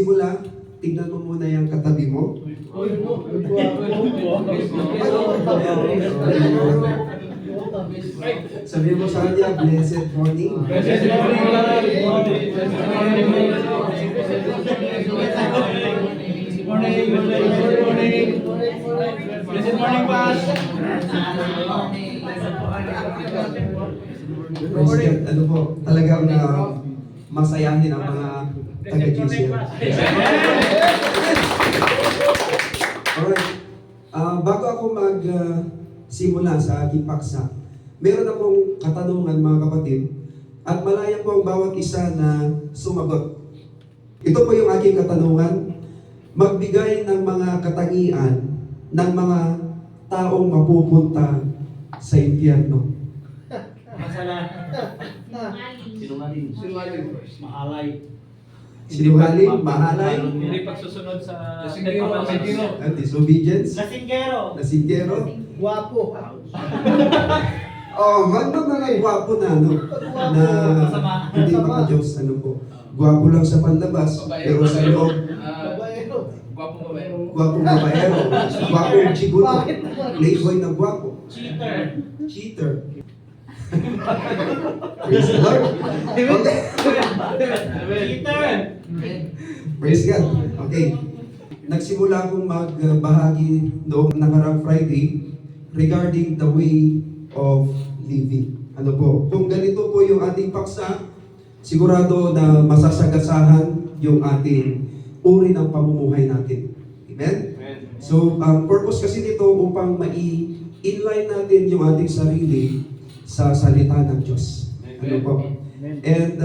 magsimula, tignan mo muna yung katabi mo. Sabihin mo sa kanya, blessed morning. Blessed morning, Blessed morning, Pas. President, ano po, talagang masayahin ang mga taga-GCL. Alright. Bago ako mag-simula sa aking paksa, meron akong katanungan mga kapatid, at malaya po ang bawat isa na sumagot. Ito po yung aking katanungan, magbigay ng mga katangian ng mga taong mapupunta sa impyerno. Masala. Sinungaling. Mahalay. Sinungaling, mahalay, Hindi pagsusunod sa disobedience, Lasinggero. nasinggero. Guwapo. Oh, man mga gwapo na, no? Na hindi maka-Diyos, ano po. Gwapo lang sa panlabas, pero sa loob, Babaero. gwapong babaero, gwapong chibuto, playboy na gwapo, Cheater. cheater. Praise the Lord. Okay. Cheater. Praise God. Okay. Nagsimula akong magbahagi noong nakarang Friday regarding the way of living. Ano po? Kung ganito po yung ating paksa, sigurado na masasagasahan yung ating uri ng pamumuhay natin. Amen? So, ang purpose kasi nito upang mai-inline natin yung ating sarili sa salita ng Diyos. Ano po? And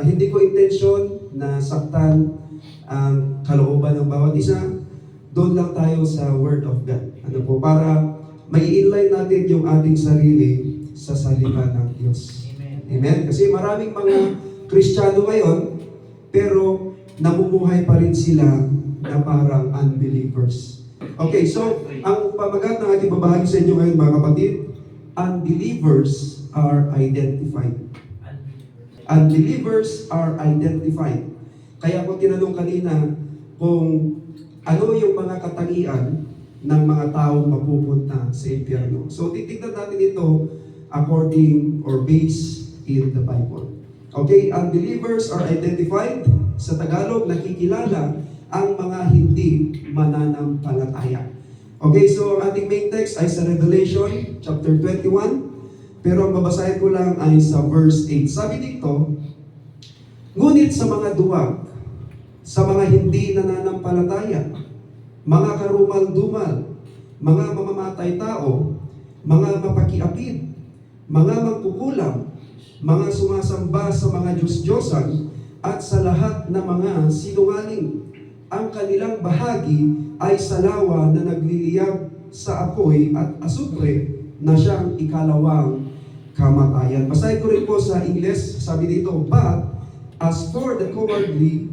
hindi ko intention na saktan ang kalooban ng bawat isa. Doon lang tayo sa Word of God. Ano po? Para mai-inline natin yung ating sarili sa salita ng Diyos. Amen? Kasi maraming mga Kristiyano ngayon, pero namumuhay pa rin sila na parang unbelievers. Okay, so ang pamagat ng ating babahagi sa inyo ngayon mga kapatid, unbelievers are identified. Unbelievers are identified. Kaya ako tinanong kanina kung ano yung mga katangian ng mga taong mapupunta sa impyerno. So titignan natin ito according or based in the Bible. Okay, unbelievers are identified. Sa Tagalog, nakikilala ang mga hindi mananampalataya. Okay, so ang ating main text ay sa Revelation chapter 21. Pero ang babasahin ko lang ay sa verse 8. Sabi dito, ngunit sa mga duwag, sa mga hindi nananampalataya, mga karumal-dumal, mga mamamatay tao, mga mapakiapid, mga magkukulam, mga sumasamba sa mga Diyos-Diyosan, at sa lahat ng mga sinungaling. Ang kanilang bahagi ay sa lawa na nagliliyab sa apoy at asupre na siyang ikalawang kamatayan. Basahin ko rin po sa Ingles, sabi dito, but as for the cowardly,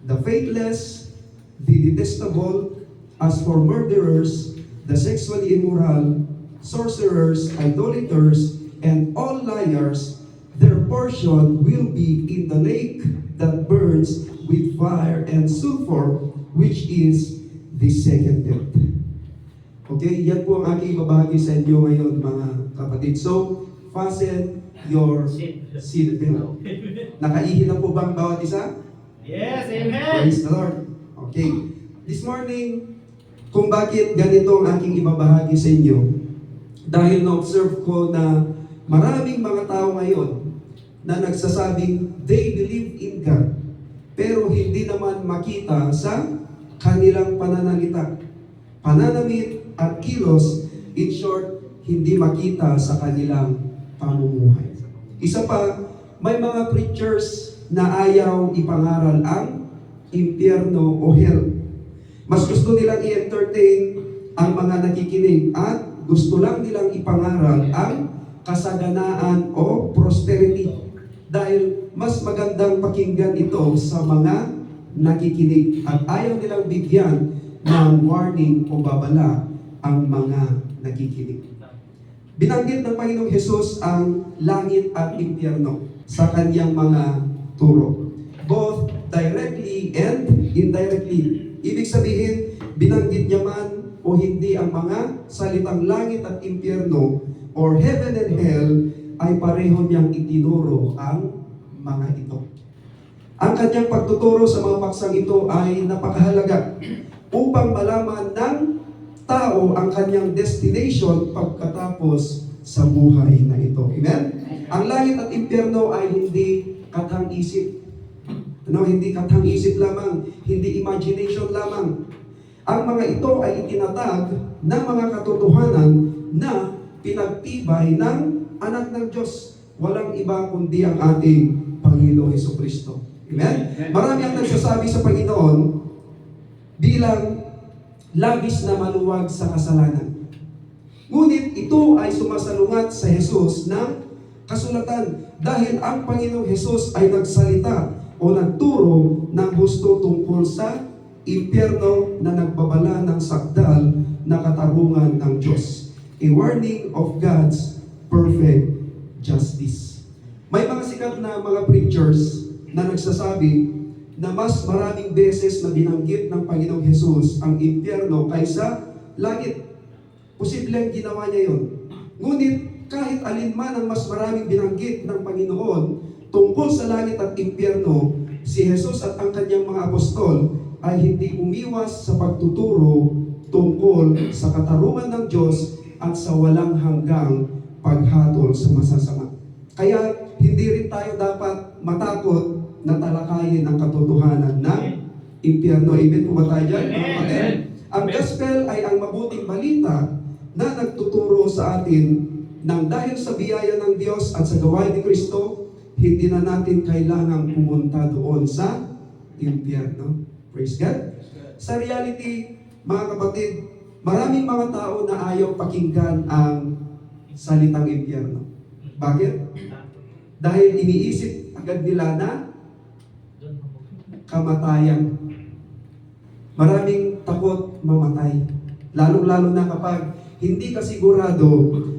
the faithless, the detestable, as for murderers, the sexually immoral, sorcerers, idolaters, and all liars, their portion will be in the lake that burns with fire and sulfur, which is the second death. Okay, yan po ang aking ibabahagi sa inyo ngayon mga kapatid. So, fasten your seatbelt. Nakaihi na po ba ang bawat isa? Yes, amen. Praise the Lord. Okay. This morning, kung bakit ganito ang aking ibabahagi sa inyo, dahil na-observe ko na maraming mga tao ngayon na nagsasabing they believe in God, pero hindi naman makita sa kanilang pananalita. Pananamit at kilos, in short, hindi makita sa kanilang pamumuhay. Isa pa, may mga preachers na ayaw ipangaral ang impyerno o hell. Mas gusto nilang i-entertain ang mga nakikinig at gusto lang nilang ipangaral ang kasaganaan o prosperity. Dahil mas magandang pakinggan ito sa mga nakikinig at ayaw nilang bigyan ng warning o babala ang mga nakikinig. Binanggit ng Panginoong Hesus ang langit at impyerno sa kanyang mga turo. Both directly and indirectly. Ibig sabihin, binanggit niya man o hindi ang mga salitang langit at impyerno or heaven and hell ay pareho niyang itinuro ang mga ito. Ang kanyang pagtuturo sa mga paksang ito ay napakahalaga upang malaman ng tao ang kanyang destination pagkatapos sa buhay na ito. Amen? Ang langit at impyerno ay hindi kathang-isip. Hindi kathang-isip lamang, hindi imagination lamang. Ang mga ito ay itinatag ng mga katotohanan na pinagtibay ng anak ng Diyos. Walang iba kundi ang ating Panginoong Hesukristo. Amen? Marami ang nagsasabi sa Panginoon bilang labis na maluwag sa kasalanan. Ngunit ito ay sumasalungat sa Jesus ng kasulatan dahil ang Panginoong Jesus ay nagsalita o nagturo ng husto tungkol sa impyerno na nagbabala ng sakdal na katarungan ng Diyos. A warning of God's perfect justice. May mga sikat na mga preachers na nagsasabi na mas maraming beses na binanggit ng Panginoong Jesus ang impyerno kaysa langit. Posibleng ginawa niya yun. Ngunit kahit alinman ang mas maraming binanggit ng Panginoon tungkol sa langit at impyerno, si Jesus at ang kanyang mga apostol ay hindi umiwas sa pagtuturo tungkol sa katarungan ng Diyos at sa walang hanggang paghatol sa masasama. Kaya hindi rin tayo dapat matakot na talakayin ang katotohanan ng impyerno. Amen po ba tayo dyan? Amen. Ang gospel ay ang mabuting balita na nagtuturo sa atin nang dahil sa biyaya ng Diyos at sa gawain ni Kristo, hindi na natin kailangang pumunta doon sa impyerno. Praise God. Sa reality, mga kapatid, maraming mga tao na ayaw pakinggan ang salitang impyerno. Bakit? Dahil iniisip agad nila na kamatayan. Maraming takot mamatay. Lalong-lalo na kapag hindi ka sigurado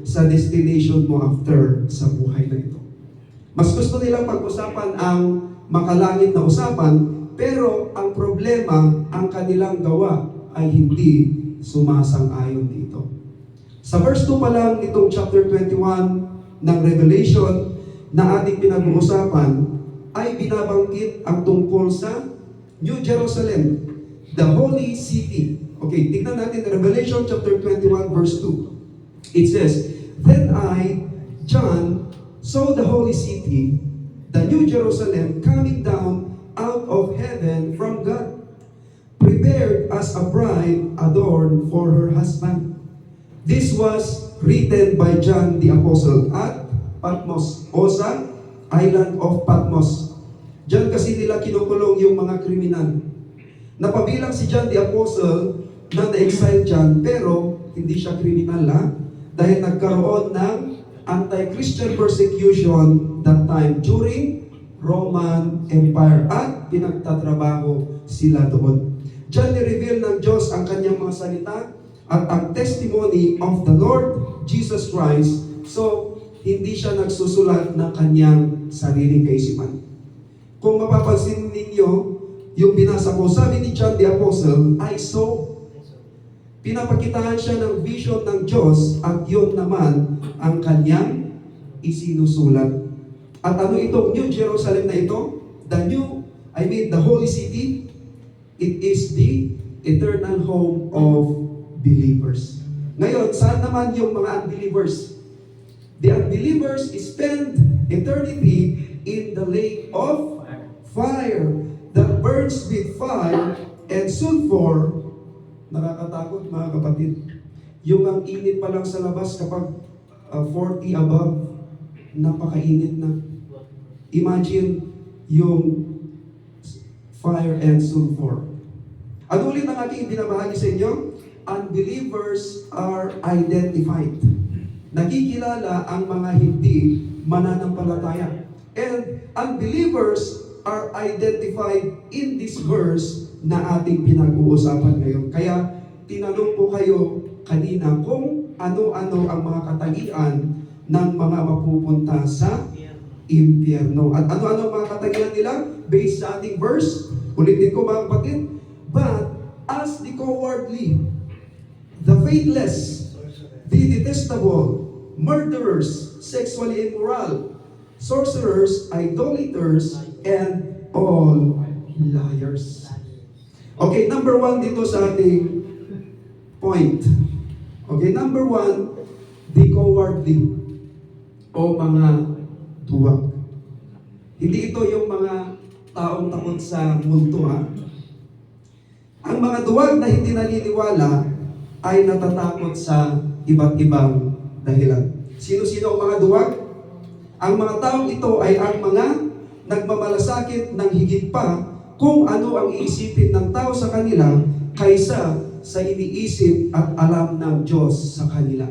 sa destination mo after sa buhay na ito. Mas gusto nilang pag-usapan ang makalangit na usapan, pero ang problema, ang kanilang gawa ay hindi sumasang-ayon dito. Sa verse 2 pa lang nitong chapter 21 ng Revelation na ating pinag-uusapan, ay binabanggit ang tungkol sa New Jerusalem, the holy city. Okay, tignan natin Revelation chapter 21 verse 2. It says, "Then I, John, saw the holy city, the New Jerusalem, coming down out of heaven from God, prepared as a bride adorned for her husband." This was written by John the Apostle at Patmos o sa island of Patmos. Diyan kasi nila kinukulong yung mga kriminal. Napabilang si John the Apostle na na-exile dyan, pero hindi siya kriminal dahil nagkaroon ng anti-Christian persecution that time during Roman Empire at pinagtatrabaho sila doon. Diyan ni-reveal ng Diyos ang kanyang mga salita at ang testimony of the Lord Jesus Christ. So, hindi siya nagsusulat ng kanyang sariling kaisipan. Kung mapapansin ninyo, yung binasa ko, sabi ni John the Apostle, I saw. Pinapakitaan siya ng vision ng Diyos at yun naman ang kanyang isinusulat. At ano itong New Jerusalem na ito? The holy city, it is the eternal home of believers. Ngayon, saan naman yung mga unbelievers? The unbelievers spend eternity in the lake of fire that burns with fire and sulfur. Nakakatakot mga kapatid. Yung ang init pa lang sa labas kapag 40 above, napakainit na. Imagine yung fire and sulfur. Ano ulit ang aking binabahagi sa inyo? Unbelievers are identified. Nakikilala ang mga hindi mananampalataya. And unbelievers are identified in this verse na ating pinag-uusapan ngayon. Kaya tinanong ko kayo kanina kung ano-ano ang mga katangian ng mga mapupunta sa impyerno. At ano-ano ang mga katangian nila? Based sa ating verse, ulitin ko mga kapatid, but as the cowardly, the faithless, the detestable, murderers, sexually immoral, sorcerers, idolaters, and all liars. Okay, number 1 dito sa ating point. Okay, number 1, the cowardly o mga duwag. Hindi ito yung mga taong takot sa multo ha. Ang mga duwag na hindi naniniwala ay natatakot sa iba't ibang dahilan. Sino-sino ang mga duwag? Ang mga taong ito ay ang mga nagmamalasakit ng higit pa kung ano ang iisipin ng tao sa kanila kaysa sa iniisip at alam ng Diyos sa kanila.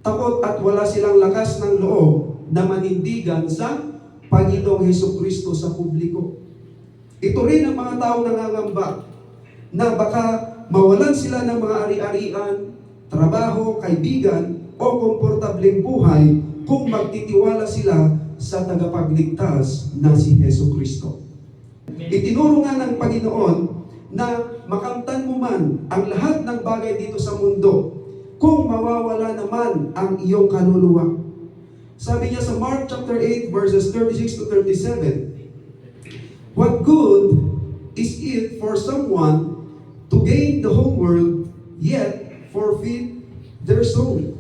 Takot at wala silang lakas ng loob na manindigan sa Panginoong Hesukristo sa publiko. Ito rin ang mga taong nangangamba na baka mawalan sila ng mga ari-arian, trabaho, kaibigan, o komportableng buhay kung magtitiwala sila sa tagapagligtas na si Hesukristo. Itinuro nga ng Panginoon na makamtan mo man ang lahat ng bagay dito sa mundo kung mawawala naman ang iyong kaluluwa. Sabi niya sa Mark chapter 8 verses 36 to 37, what good is it for someone to gain the whole world yet forfeit their soul?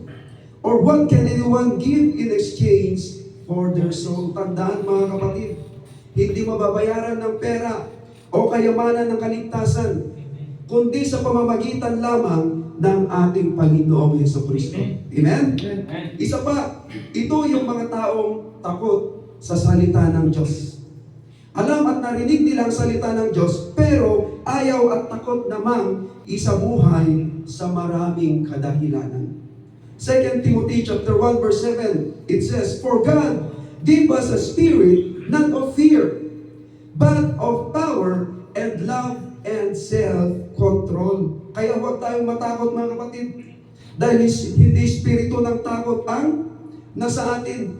Or what can anyone give in exchange for their soul? Tandaan mga kapatid, hindi mababayaran ng pera o kayamanan ng kaligtasan, kundi sa pamamagitan lamang ng ating Panginoong Hesukristo. Amen? Isa pa, ito yung mga taong takot sa salita ng Diyos. Alam at narinig nila ang salita ng Diyos, pero ayaw at takot namang isabuhay sa maraming kadahilanan. 2 Timothy chapter 1 verse 7, it says, for God gave us a spirit not of fear, but of power and love and self-control. Kaya huwag tayong matakot mga kapatid. Dahil hindi espiritu ng takot ang nasa atin.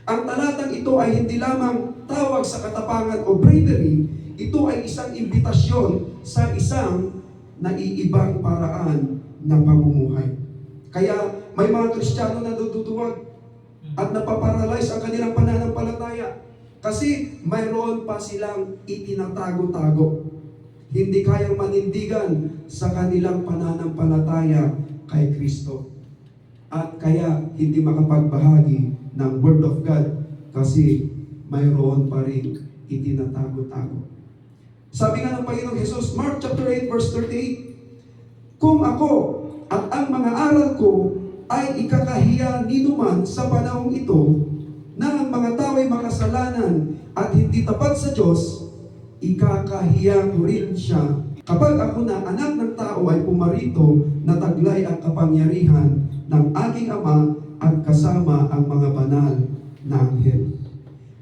Ang talatang ito ay hindi lamang tawag sa katapangan o bravery. Ito ay isang imbitasyon sa isang naiibang paraan ng pamumuhay. Kaya may mga Kristiyano na natutuwag at napaparalyze ang kanilang pananampalataya kasi mayroon pa silang itinatago-tago. Hindi kayang manindigan sa kanilang pananampalataya kay Kristo. At kaya hindi makapagbahagi ng Word of God kasi mayroon pa rin itinatago-tago. Sabi nga ng Panginoong Jesus, Mark chapter 8 verse 38, kung ako at ang mga aral ko ay ikakahiya ninuman sa panahong ito na ang mga tao ay makasalanan at hindi tapat sa Diyos, ikakahiya ko rin siya. Kapag ako na anak ng tao ay pumarito na taglay ang kapangyarihan ng aking Ama at kasama ang mga banal na anghel.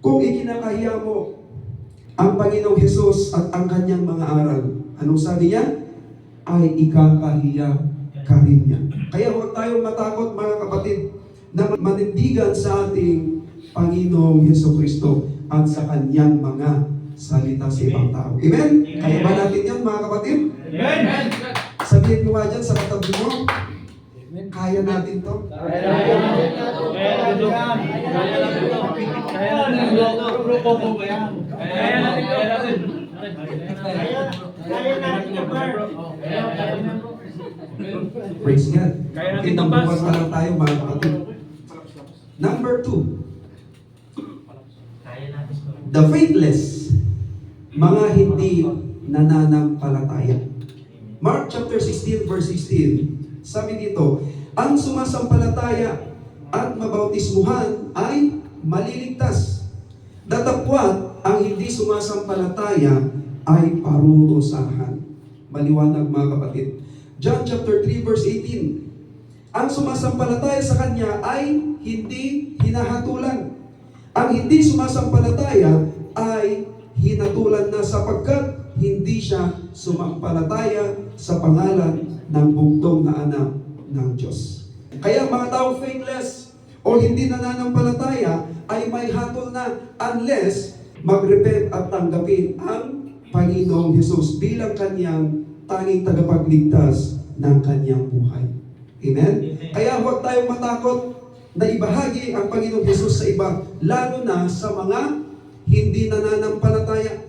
Kung ikinakahiya mo ang Panginoong Hesus at ang kanyang mga aral, anong sabi niya? Ay ikakahiya ka rin niya. Kaya huwag tayong matakot mga kapatid na manindigan sa ating Panginoong Hesukristo at sa kanyang mga salita sa ibang tao. Amen? Kaya ba natin yan mga kapatid? Amen! Sabihin mo nga dyan sa katabi mo, kaya natin to. Praise God. Kitang bukas pa lang tayo mga kapatid. Number 2, the faithless, mga hindi nananampalataya. Mark chapter 16 verse 16, sabi dito, ang sumasampalataya at mabautismuhan ay maliligtas. Datapwat ang hindi sumasampalataya ay parurusahan. Maliwanag mga kapatid. John chapter 3 verse 18, ang sumasampalataya sa Kanya ay hindi hinahatulan. Ang hindi sumasampalataya ay hinatulan na sapagkat hindi siya sumampalataya sa pangalan ng bugtong na anak ng Diyos. Kaya mga taong faithless o hindi nananampalataya ay may hatol na unless mag-repent at tanggapin ang Panginoong Hesus bilang kanyang tanging tagapagligtas ng kanyang buhay. Amen? Kaya huwag tayong matakot na ibahagi ang Panginoong Hesus sa iba, lalo na sa mga hindi nananampalataya.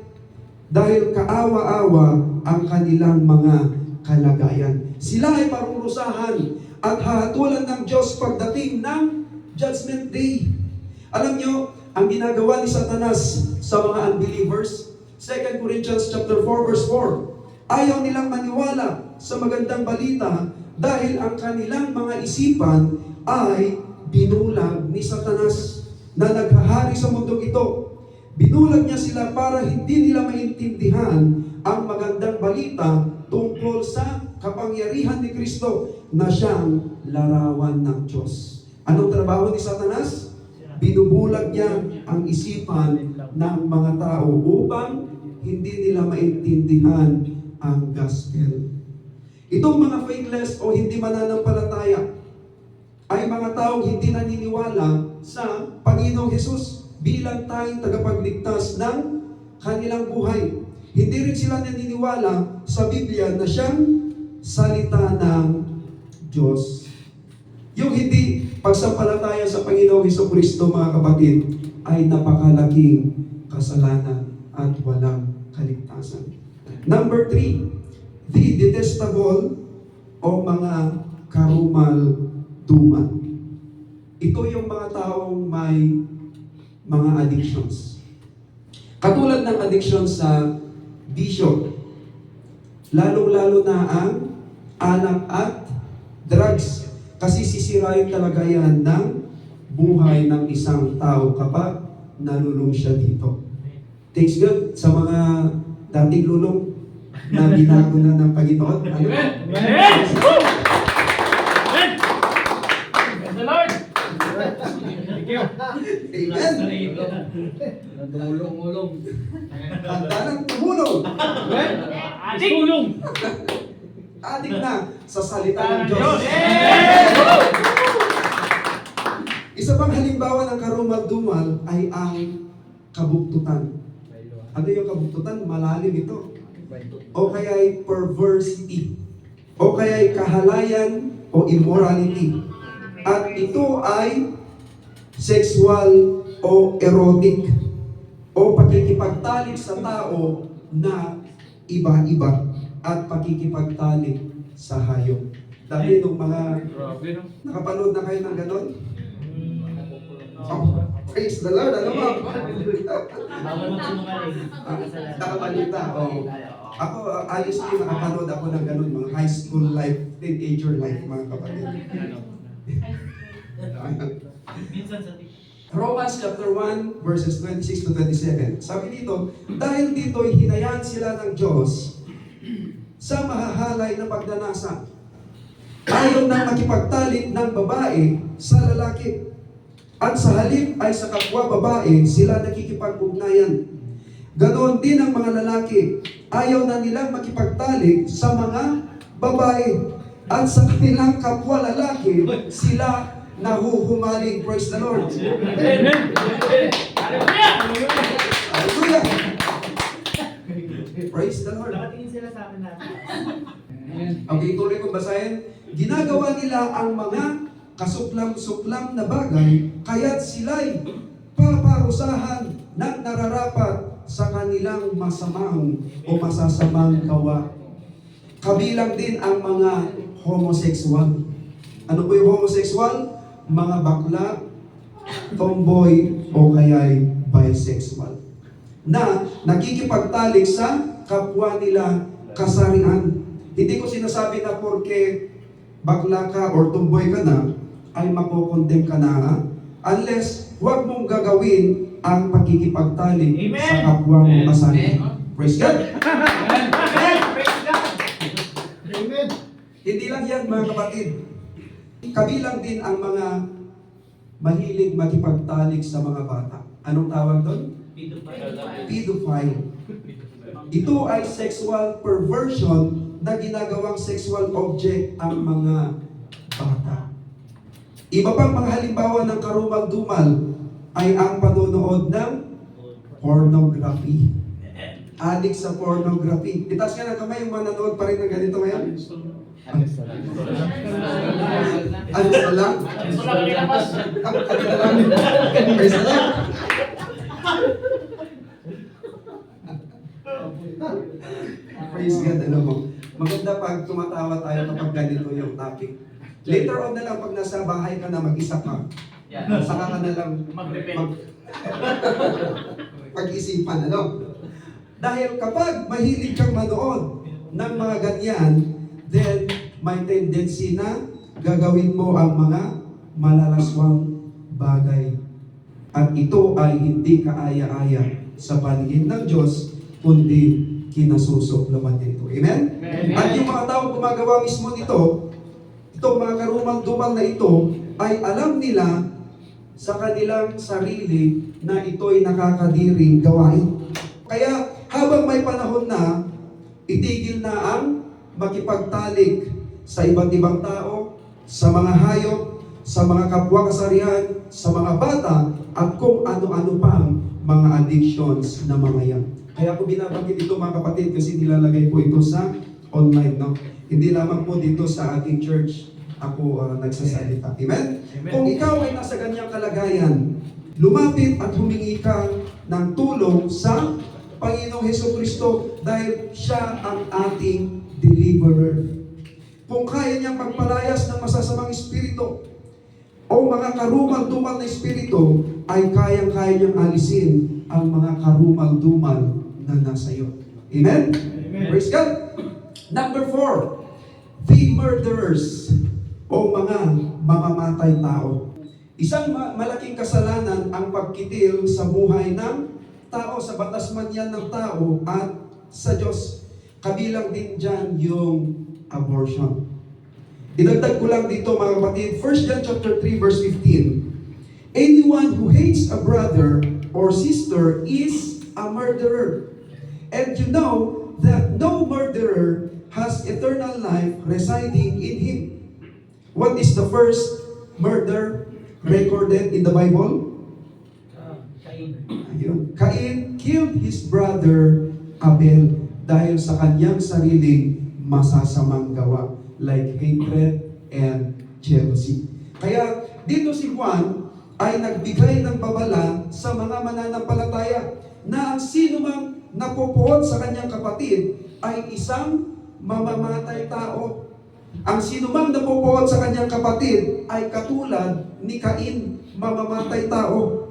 Dahil kaawa-awa ang kanilang mga kalagayan. Sila ay parurusahan at hahatulan ng Diyos pagdating ng Judgment Day. Alam nyo, ang ginagawa ni Satanas sa mga unbelievers, 2 Corinthians chapter 4 verse 4, ayaw nilang maniwala sa magandang balita dahil ang kanilang mga isipan ay binulag ni Satanas na naghahari sa mundong ito. Binulag niya sila para hindi nila maintindihan ang magandang balita tungkol sa kapangyarihan ni Kristo na siyang larawan ng Diyos. Anong trabaho ni Satanas? Binubulag niya ang isipan ng mga tao upang hindi nila maintindihan ang gospel. Itong mga faithless o hindi mananampalataya ay mga taong hindi naniniwala sa Panginoong Hesus bilang tanging tagapagligtas ng kanilang buhay. Hindi rin sila naniniwala sa Biblia na siyang salita ng Diyos. Yung hindi pagsampalataya sa Panginoong Hesukristo, mga kapatid, ay napakalaking kasalanan at walang kaligtasan. Number 3, the detestable o mga karumal-duman. Ito yung mga taong may mga addictions. Katulad ng addiction sa bisyo, lalong-lalo na ang alak at drugs. Kasi sisirain talaga yan ng buhay ng isang tao kapag nalulung siya dito. Thanks God sa mga dating lulong na binago na ng Panginoon. Amen! Amen! Woo! Amen! Praise the Lord! Thank you. Amen! Tumulong-ulong. Handa ng tumulong. Amen! Tulong! Adik na sa salita ng Diyos. Isa pang halimbawa ng karumal-dumal ay ang kabuktutan. Ano yung kabuktutan? Malalim ito. O kaya'y perversity. O kaya'y kahalayan o immorality. At ito ay sexual o erotic o pakikipagtalik sa tao na iba-iba at pakikipagtalik sa hayop. Dahil itong mga nakapanood na kayo ng ganon? Oh, praise the Lord, ano ba? Nakabalita, oh. Ako, ayos din nakapanood ako ng ganon, mga high school life, teenager life, mga kapatid. Romans chapter 1, verses 26 to 27. Sabi dito, dahil dito'y hinayaan sila ng Diyos sa mahahalay na pagdanasa. Ayaw nang makipagtalik ng babae sa lalaki. At sa halip ay sa kapwa babae sila nakikipag-ugnayan. Ganoon din ang mga lalaki. Ayaw na nilang makipagtalik sa mga babae. At sa kanilang kapwa lalaki, sila nahuhumaling. Praise the Lord. Amen! Hallelujah! Praise the Lord. Nakatingin sila sa akin natin. Okay, tuloy ko basahin. Ginagawa nila ang mga kasuklam-suklam na bagay, kaya't sila'y paparusahan ng nararapat sa kanilang masamang o masasamang gawa. Kabilang din ang mga homosexual. Ano po yung homosexual? Mga bakla, tomboy, o kaya'y bisexual. Na nakikipagtalik sa kapwa nila kasarian. Hindi ko sinasabi na porke bakla ka or tomboy ka na, ay makokondem ka na, ha? Unless, huwag mong gagawin ang pagkikipagtalik sa kapwa mo kasarian. Praise God! Amen! Praise God! Amen. Hindi lang yan, mga kapatid. Kabilang din ang mga mahilig makipagtalik sa mga bata. Anong tawag doon? Pedophile. Ito ay sexual perversion na ginagawang sexual object ang mga bata. Iba pang mga halimbawa ng karumal-dumal ay ang panonood ng pornography. Addict sa pornography. Itaas nga ng kamay yung mga nanood pa rin ng ganito ngayon. Ano sa lang? Praise the Lord. Praise God, alam mo. Maganda pag tumatawa tayo kapag ganito yung topic. Later on na lang, pag nasa bahay ka na, mag-isa ka. Saka ka na lang pag-isipan, ano? Dahil kapag mahilig kang manood ng mga ganyan, then may tendency na gagawin mo ang mga malalaswang bagay. At ito ay hindi kaaya-aya sa paningin ng Diyos, kundi kinasusuklaman nito. Amen? Amen. At yung mga tao gumagawa mismo nito, itong mga karumang-dumal na ito, ay alam nila sa kanilang sarili na ito'y nakakadiring gawain. Kaya habang may panahon na, itigil na ang makipagtalik sa iba't ibang tao, sa mga hayop, sa mga kapwa-kasarian, sa mga bata, at kung ano-ano pang mga addictions na mga yan. Kaya ako binabanggit ito mga kapatid kasi nilalagay po ito sa online, no? Hindi lamang po dito sa ating church ako nagsasalita. Amen? Amen. Kung ikaw ay nasa ganyang kalagayan, lumapit at humingi ka ng tulong sa Panginoong Hesukristo dahil siya ang ating deliverer. Kung kaya niyang magpalayas ng masasamang espiritu o mga karumal-dumal na espiritu, ay kayang-kaya niyang alisin ang mga karumal-dumal na nasa iyo. Amen? Amen. Praise God. Number 4, the murderers o mga mamamatay tao. Isang malaking kasalanan ang pagkitil sa buhay ng tao, sa batas man yan ng tao at sa Diyos. Kabilang din dyan yung abortion. Idagdag ko lang dito mga kapatid, 1 John chapter 3 verse 15. Anyone who hates a brother or sister is a murderer. And you know that no murderer has eternal life residing in him. What is the first murder recorded in the Bible? Ayun. Cain killed his brother Abel dahil sa kanyang sariling masasamang gawa like hatred and jealousy. Kaya dito si Juan ay nagbigay ng babala sa mga mananampalataya na ang sino mang napupuot sa kanyang kapatid ay isang mamamatay tao. Ang sino mang napupuot sa kanyang kapatid ay katulad ni Cain, mamamatay tao.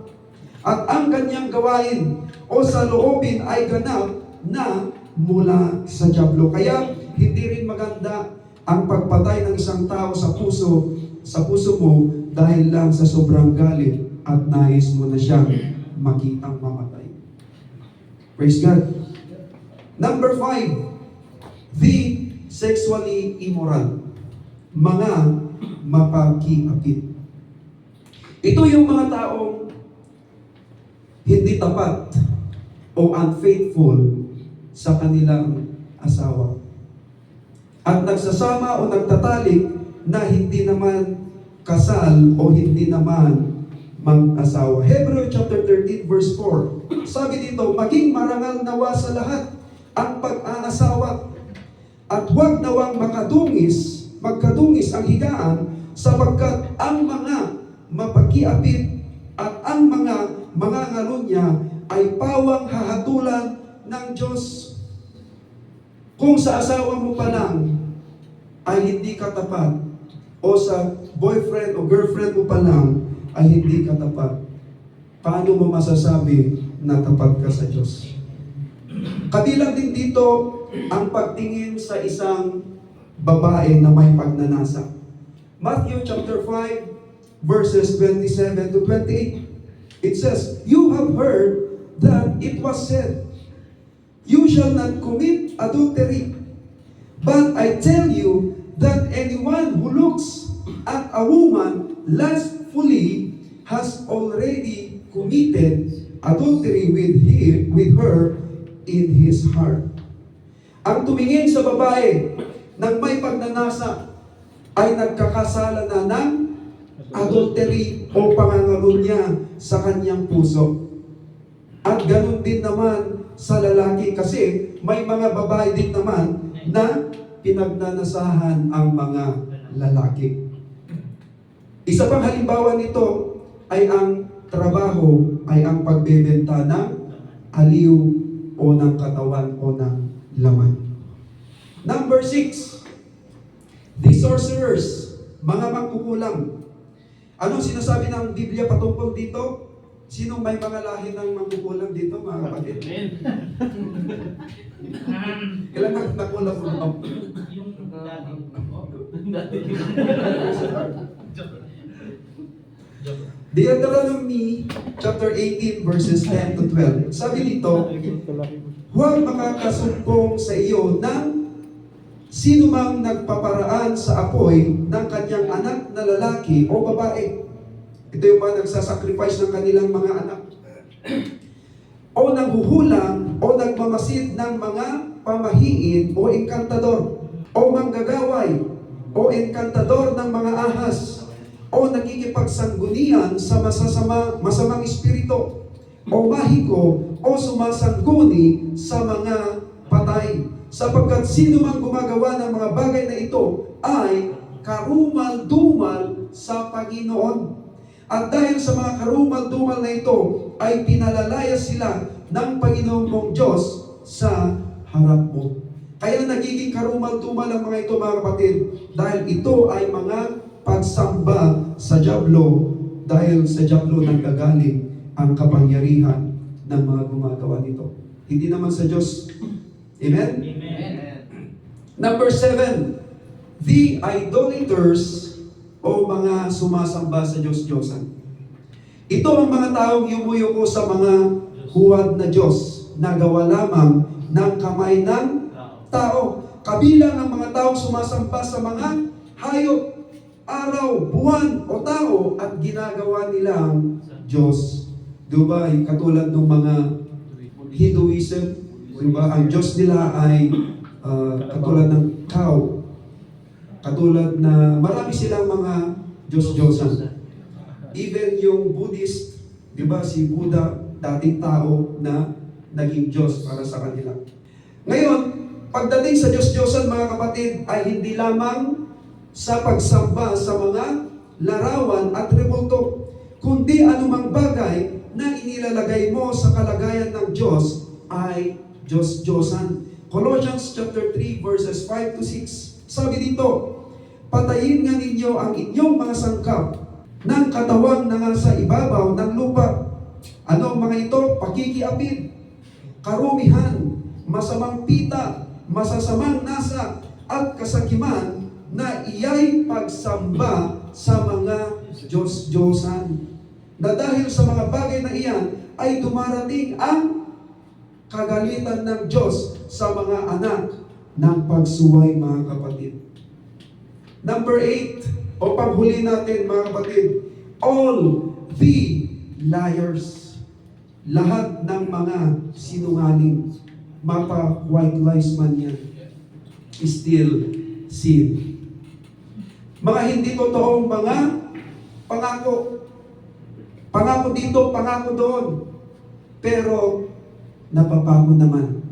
At ang kanyang gawain o sa loobin ay ganap na mula sa dyablo. Kaya hindi rin maganda ang pagpatay ng isang tao sa puso mo dahil lang sa sobrang galit at nais mo na siyang makitang mamatay. Praise God. Number 5, the sexually immoral. Mga mapagkiapit. Ito yung mga taong hindi tapat o unfaithful sa kanilang asawa. At nagsasama o nagtatalik na hindi naman kasal o hindi naman mag-asawa. Hebrew chapter 13 verse 4. Sabi dito, maging marangal nawa sa lahat ang pag-aasawa at huwag nawang magkadungis ang higaan sapagkat ang mga mapagkiapit at ang mga ngalunya ay pawang hahatulan ng Diyos. Kung sa asawa mo pa lang ay hindi ka tapat o sa boyfriend o girlfriend mo pa lang ay hindi ka tapat, paano mo masasabi na tapat ka sa Diyos? Kabilang din dito ang pagtingin sa isang babae na may pagnanasa. Matthew chapter 5 verses 27 to 28. It says, "You have heard that it was said, you shall not commit adultery. But I tell you that anyone who looks at a woman lustfully has already committed adultery with her in his heart." Ang tumingin sa babae ng may pagnanasa ay nagkakasala na ng adultery o pangangalunya sa kanyang puso. At ganun din naman sa lalaki kasi may mga babae din naman na pinagnanasahan ang mga lalaki. Isa pang halimbawa nito ay ang trabaho ay ang pagbebenta ng aliw o ng katawan o ng laman. Number 6, the sorcerers, mga mangkukulam. Anong sinasabi ng Biblia patungkol dito? Sinong may mga lahi ng mangkukulam dito, mga kapatid? Kailan nakulam mo? Yung dati. Deuteronomy chapter 18 verses 10 to 12. Sabi dito, huwag makakasumpong sa iyo ng sino mang nagpaparaan sa apoy ng kanyang anak na lalaki o babae. Ito yung mga nagsasacrifice ng kanilang mga anak. O nanghuhulang o nagmamasid ng mga pamahiin o enkantador o manggagaway o enkantador ng mga ahas o nakikipagsanggunian sa masamang espiritu o mahiko o sumasangguni sa mga patay. Sapagkat sino mang gumagawa ng mga bagay na ito ay karumal-dumal sa Panginoon. At dahil sa mga karumal-dumal na ito, ay pinalalaya sila ng Panginoon mong Diyos sa harap mo. Kaya nagiging karumal-dumal ang mga ito, mga kapatid, dahil ito ay mga pagsamba sa dyablo, dahil sa dyablo nanggagaling ang kapangyarihan ng mga gumagawa nito. Hindi naman sa Diyos. Amen? Amen. Number 7, the idolaters o mga sumasamba sa Diyos-Diyosan. Ito ang mga taong yumuyuko sa mga huwad na Diyos na gawa lamang ng kamay ng tao. Kabilang ang mga taong sumasamba sa mga hayop, araw, buwan o tao at ginagawa nilang Diyos. Diba? Katulad ng mga Hinduism, diba? Ang Diyos nila ay katulad ng cow. Katulad na marami silang mga Diyos-Diyosan. Even yung Buddhist, di ba, si Buddha, dating tao na naging Diyos para sa kanila. Ngayon, pagdating sa Diyos-Diyosan, mga kapatid, ay hindi lamang sa pagsamba sa mga larawan at rebulto, kundi anumang bagay na inilalagay mo sa kalagayan ng Diyos ay Diyos-Diyosan. Colossians chapter 3 verses 5 to 6. Sabi dito, patayin nga ninyo ang inyong mga sangkap ng katawang na nasa ibabaw ng lupa. Ano ang mga ito? Pakikiapid, karumihan, masamang pita, masasamang nasa, at kasakiman na iyay pagsamba sa mga Diyos-Diyosan. Na dahil sa mga bagay na iyan ay dumarating ang kagalitan ng Diyos sa mga anak ng pagsuway, mga kapatid. Number 8, o panghuli natin, mga kapatid, all the liars. Lahat ng mga sinungaling, mapa white lies man yan, still sin. Mga hindi totoong mga pangako. Pangako dito, pangako doon. Pero napapako naman.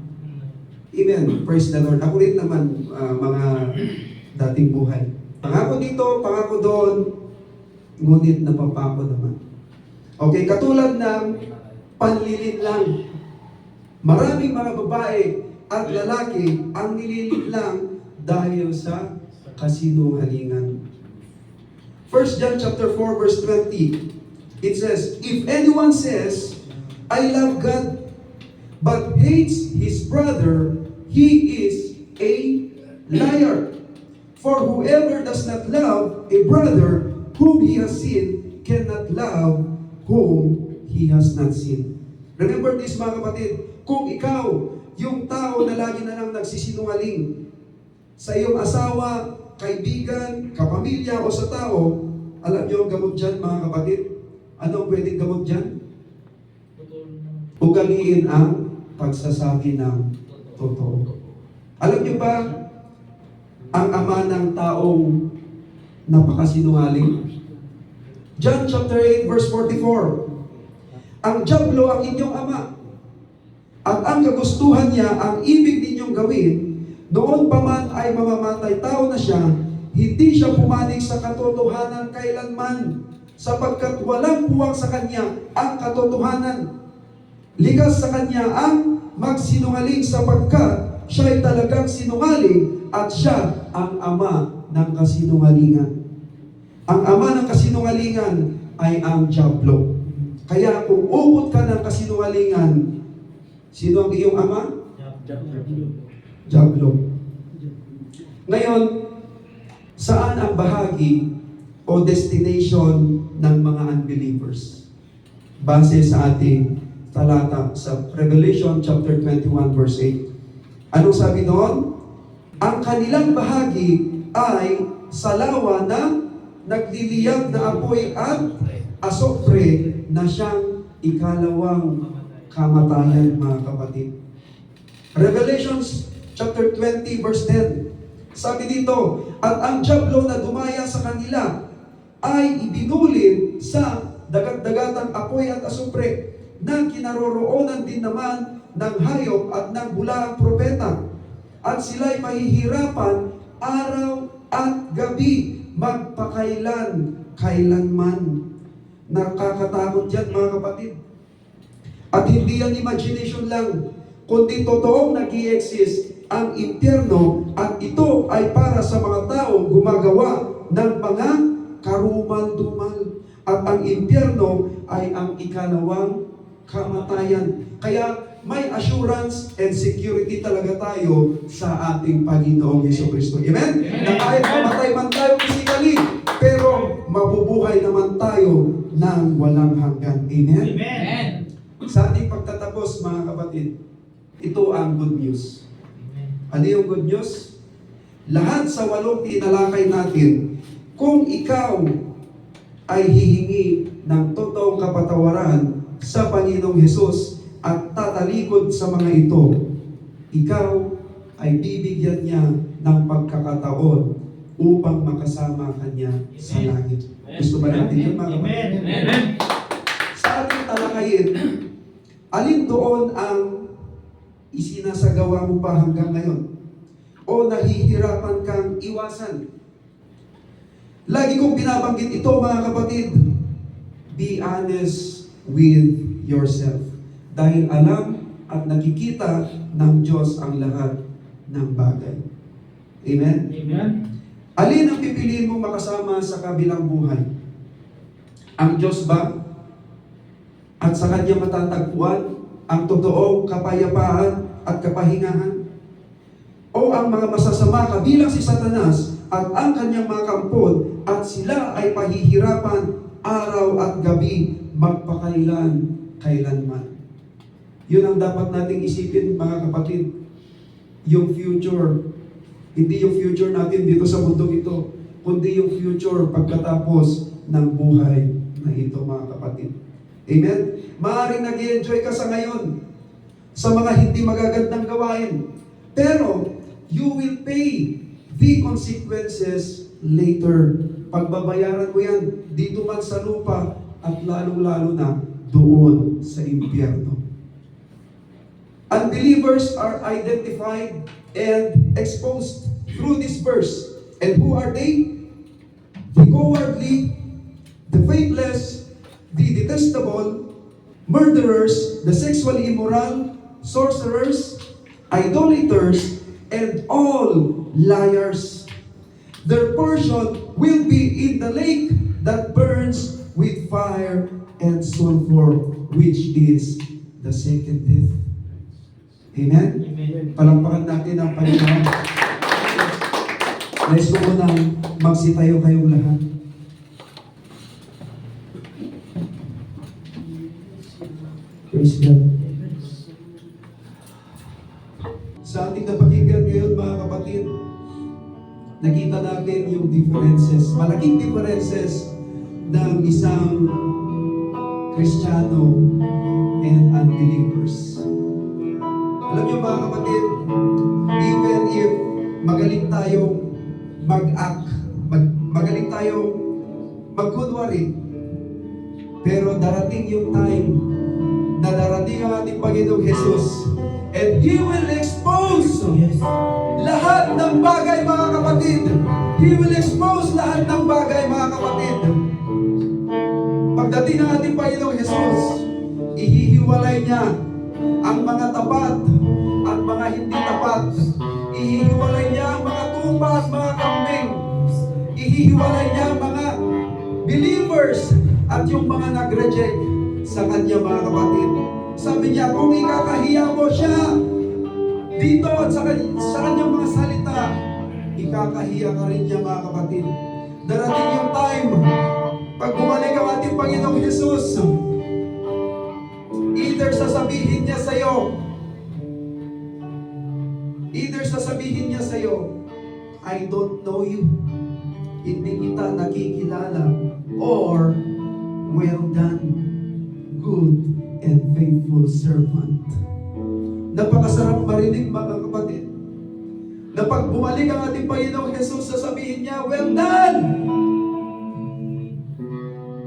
Amen. Praise the Lord. Ako rin naman, mga dating buhay. Pangako dito, pangako doon, ngunit napapako naman. Okay, katulad ng panlilin lang. Maraming mga babae at lalaki ang nililin lang dahil sa kasinungalingan. 1 John chapter 4 verse 20, it says, if anyone says, I love God, but hates his brother, he is a liar. For whoever does not love a brother whom he has seen cannot love whom he has not seen. Remember this, mga kapatid, kung ikaw, yung tao na lagi na lang nagsisinungaling sa iyong asawa, kaibigan, kapamilya o sa tao, alam niyo ang gamot dyan, mga kapatid? Ano ang pwedeng gamot dyan? Ugaliin ang pagsasabi ng totoo. Alam niyo ba, ang ama ng taong napakasinungaling, John chapter 8 verse 44. Ang dyablo ang inyong ama, at ang kagustuhan niya ang ibig ninyong gawin. Noon pa man ay mamamatay tao na siya, hindi siya pumanig sa katotohanan kailanman, sapagkat walang puwang sa kanya ang katotohanan. Likas sa kanya ang magsinungaling, sapagkat siya ay talagang sinungaling at siya ang ama ng kasinungalingan. Ang ama ng kasinungalingan ay ang dyablo. Kaya kung ubod ka ng kasinungalingan, sino ang iyong ama? Dyablo. Ngayon, saan ang bahagi o destination ng mga unbelievers? Base sa ating talata sa Revelation chapter 21 verse 8. Anong sabi doon? Ang kanilang bahagi ay sa lawa na nagliliyab na apoy at asopre na siyang ikalawang kamatayan, mga kapatid. Revelations chapter 20 verse 10. Sabi dito, at ang dyablo na dumaya sa kanila ay ibinulid sa dagat-dagatang apoy at asupre na kinaroroonan din naman ng hayop at ng bulaang propeta. At sila'y mahihirapan araw at gabi, kailanman. Nakakatakot yan, mga kapatid. At hindi yan imagination lang, kundi totoong nag-i-exist ang impyerno, at ito ay para sa mga taong gumagawa ng mga karumal-dumal. At ang impyerno ay ang ikalawang kamatayan. Kaya may assurance and security talaga tayo sa ating Panginoong Jesucristo. Amen? Na kahit mamatay man tayo physically, pero mabubuhay naman tayo ng walang hanggan. Amen? Amen. Sa ating pagtatapos, mga kapatid, ito ang good news. Ano yung good news? Lahat sa 8 tinalakay natin, kung ikaw ay hihingi ng totoong kapatawaran sa Panginoong Hesus at tatalikod sa mga ito, ikaw ay bibigyan niya ng pagkakataon upang makasama kanya sa langit. Gusto ba natin yun, mga kapatid? Amen. Sa ating talakayin, alin doon ang isinasagawa mo pa hanggang ngayon? O nahihirapan kang iwasan? Lagi kong binabanggit ito, mga kapatid. Be honest with yourself. Dahil alam at nakikita ng Diyos ang lahat ng bagay. Amen? Amen. Alin ang pipiliin mo makasama sa kabilang buhay? Ang Diyos ba? At sa Kanya matatagpuan ang totoong kapayapaan at kapahingahan? O ang mga masasama kabilang si Satanas at ang kanyang mga kampon, at sila ay pahihirapan araw at gabi, kailanman. Yun ang dapat nating isipin, mga kapatid. Yung future. Hindi yung future natin dito sa mundong ito, kundi yung future pagkatapos ng buhay na ito, mga kapatid. Amen? Maaaring nag-i-enjoy ka sa ngayon sa mga hindi magagandang gawain. Pero, you will pay the consequences later. Pagbabayaran mo yan dito man sa lupa at lalong-lalo na doon sa impyerno. Unbelievers are identified and exposed through this verse. And who are they? The cowardly, the faithless, the detestable, murderers, the sexually immoral, sorcerers, idolaters, and all liars. Their portion will be in the lake that burns with fire and sulfur, which is the second death. Amen? Amen. Palampakan natin ang Panginoon. Nais ko munang magsitayo kayong lahat. Praise God. Sa ating napakinggan ngayon, mga kapatid, nakita natin yung differences, malaking differences ng isang Kristiyano and unbelievers. Alam niyo, mga kapatid, even if magaling tayong mag-act, magaling tayong magkunwari Pero darating yung time na darating ang ating Panginoong Jesus, and He will expose lahat ng bagay, mga kapatid. He will expose lahat ng bagay, mga kapatid. Pagdating ng ating Panginoong Jesus, ihihiwalay niya ang mga tapat at mga hindi tapat. Ihihiwalay niya ang mga tupa at mga kambing. Ihihiwalay niya ang mga believers at yung mga nag-reject sa Kanya, mga kapatid. Sabi niya, kung ikakahiya mo siya dito at sa Kanyang mga salita, ikakahiya ka rin niya, mga kapatid. Darating yung time, pag bumalik ang ating Panginoong Jesus, either sasabihin niya sa'yo, I don't know you, hindi kita nakikilala, or, well done, good and faithful servant. Napakasarap marinig, mga kapatid, na pag bumalik ang ating Panginoong Jesus, sasabihin niya, well done,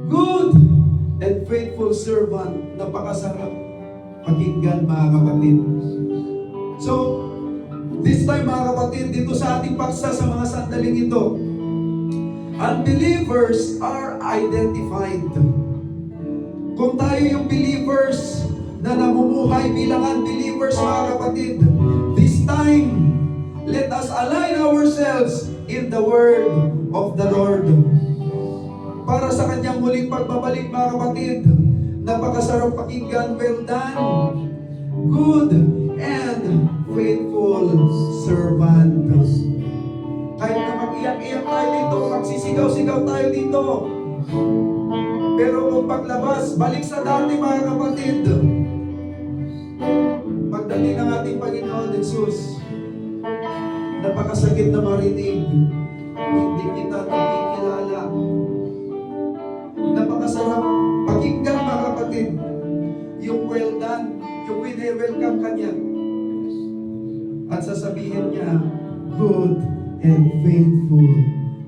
good and faithful servant. Napakasarap pakinggan, mga kapatid. So, this time, mga kapatid, dito sa ating paksa sa mga sandaling ito, unbelievers are identified. Kung tayo yung believers na namumuhay bilang unbelievers, mga kapatid, this time, let us align ourselves in the word of the Lord. Para sa Kanyang muling pagbabalik, mga kapatid, napakasarap pakinggan, well done, good and faithful servant. Kahit na mag-iyak-iyak tayo dito, magsisigaw-sigaw tayo dito, pero kung paglabas, balik sa dati, mga kapatid. Pagdating ng ating Panginoon Jesus, napakasakit na marinig, hindi kita nakikilala. Napakasarap pakinggan, mga kapatid, yung well done, yung wini-welcome ka niya. At sasabihin niya, good and faithful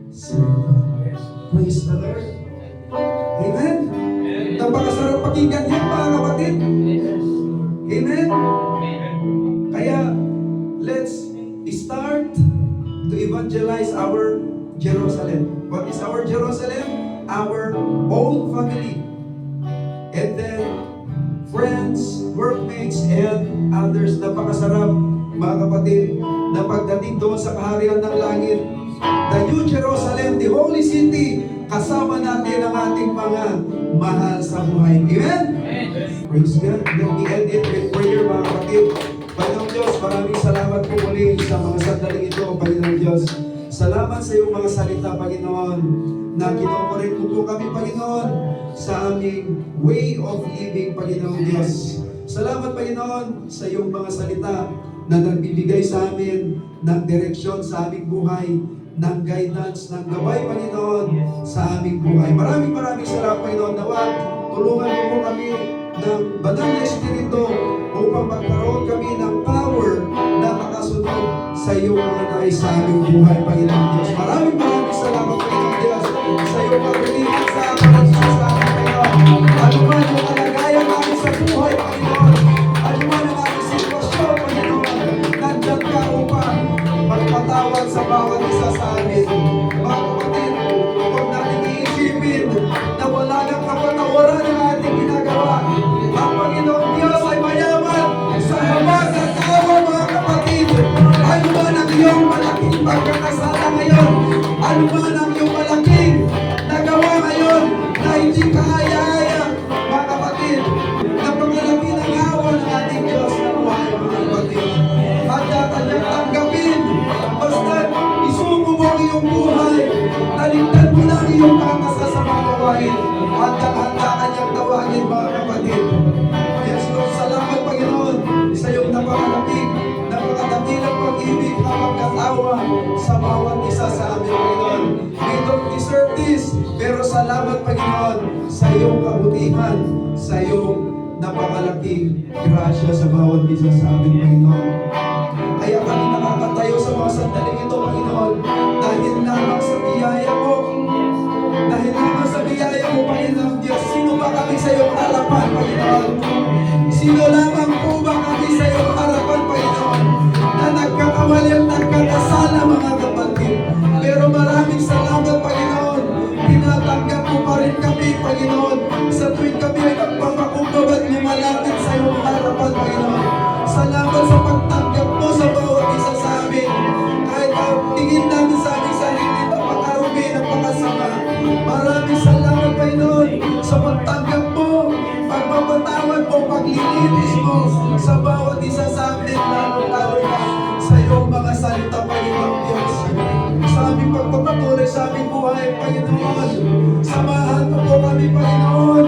servant. Praise the Lord. Amen? Napakasarap pakinggan yan, mga kapatid. Amen? Kaya, let's start to evangelize our Jerusalem. What is our Jerusalem? Our own family. And then, friends, workmates, and others. Napakasarap, mga kapatid, na pagdating doon sa kaharian ng langit, the New Jerusalem, the Holy City, kasama natin ang ating mga mahal sa buhay. Amen? Praise God. Let me end it with prayer, mga kapatid. Panginoong Diyos, maraming salamat po muli sa mga sandaling ito, Panginoong Diyos. Salamat sa iyong mga salita, Panginoon, na kinokorek mo po kami, Panginoon, sa aming way of living, Panginoong Diyos. Salamat, Panginoon, sa iyong mga salita na nagbibigay sa amin ng direksyon sa aming buhay, ng guidance, ng gabay, Panginoon, sa aming buhay. Maraming salamat, Panginoon. Nawa, tulungan mo po kami ng banal na Espiritu upang magkaroon kami ng power na makasunod sa iyong mga nais sa aming buhay, Panginoon Diyos. Maraming salamat, Panginoon Diyos, sa iyong pagpilihan sa amin, Panginoon. Ano man yung kalagayan namin sa buhay, Panginoon, ano man ang aming sitwasyon, Panginoon, nandyan ka upang magpatawad sa bawat isa sa amin. Mga kapatid, huwag natin iisipin na wala nang kapatawaran ang ating ginagawa. Ang Panginoong Diyos ay mayaman sa habag at awa, mga kapatid. Ano man ang iyong malaking pagkakasala ngayon, ano man ang iyong malaking nagawa ngayon na hindi kaya-aya, mga kapatid, napakalaki ng awa ng ating Diyos na buhay, mga kapatid. Handa kanyang tanggapin, basta isuko mo ang iyong buhay, taligtan mo na ang iyong mga masasamang gawain, handa kanyang tawagin, mga kapatid. Yes, Lord, salamat, Panginoon, sa iyong napakadakilang pag-ibig na pagkatawa sa bawat isa sa amin, Panginoon. We don't deserve this, pero salamat, Panginoon, sa iyong kabutihan, sa iyong napakalaking grasya sa bawat isa sa amin, Panginoon. Kaya kami nakakatayo sa mga sandaling ito, Panginoon, dahil lamang sa biyaya mo. Dahil lamang sa biyaya mo, Panginoon Diyos, sino ba kami paglilinis mo sa bawat isa sa amin, lalo-lalo na sa iyong mga salita, Panginoon Diyos. Sa aming pagpapatuloy sa aming buhay, Panginoon. Samahan mo po kami, Panginoon.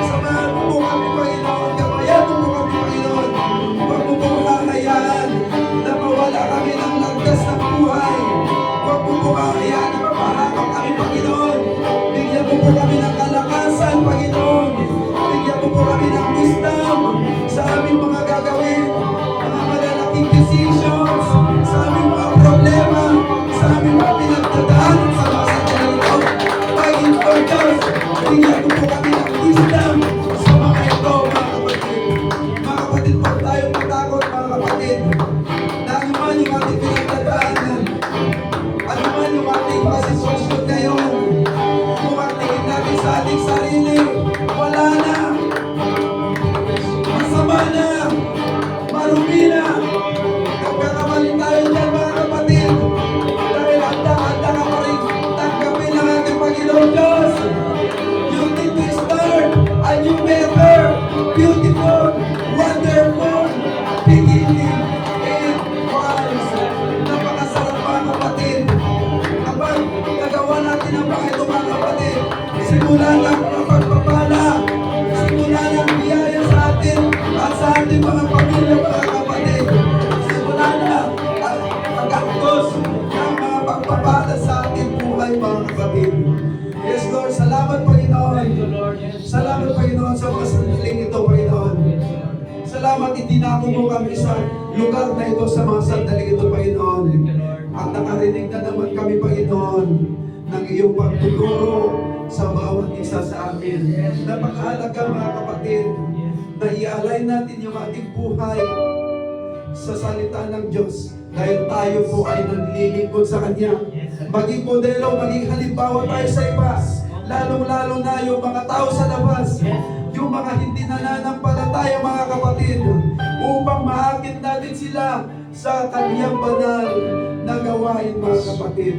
Samahan mo po kami, Panginoon. Gabayan mo po kami, Panginoon. Huwag mo pong hahayaan na mawala kami ng landas ng buhay. Huwag mo pong hahayaan na mapahamak kami, Panginoon. Bigyan mo po kami ng kalakasan, Panginoon. Bigyan mo po kami ng wisdom sa aming mga gagawin, mga malalaking decisions, sa aming mga problema, sa aming mga pinagdadaanan sa mga sandali ito. Panginoon Diyos, bigyan mo po kami ng wisdom sa mga ito, mga kapatid. Mga kapatid, huwag tayong matakot, mga kapatid, na anuman yung ating pinagdadaanan, anuman yung ating pasisosyon ngayon, kung ang tingin natin sa ating sarili, wala na, masama na, marumi na, nagkakamali tayo dyan, mga kapatid, dahil handa-handa ka pa rin tanggapin ang ating Panginoon Diyos. You need to start a new better, beautiful, wonderful beginning in Christ. Napakasarap, mga kapatid. Kapag nagawa natin ang mga ito, mga kapatid, simula ng pagpapala, simula ng biyaya sa atin at sa ating mga pamilya, mga kapatid. Simula na ang pag-aktos ng mga pagpapala sa ating buhay, mga kapatid. Yes, Lord, salamat, Panginoon. Salamat, Panginoon, sa mga sandaling ito, Panginoon. Salamat, itinako mo kami sa lugar na ito, sa mga sandaling ito, Panginoon. At nakarinig na naman kami, Panginoon, ng iyong pagtuturo sa bawat isa sa amin. Napakahalaga, mga kapatid, na i-align natin yung ating buhay sa salita ng Diyos dahil tayo po ay naglilingkod sa Kanya. Maging modelo, maging halimbawa tayo sa iba, lalong-lalo na yung mga tao sa labas, yung mga hindi nananampalataya, mga kapatid, upang maakit natin sila sa Kaniyang banal na gawain, mga kapatid.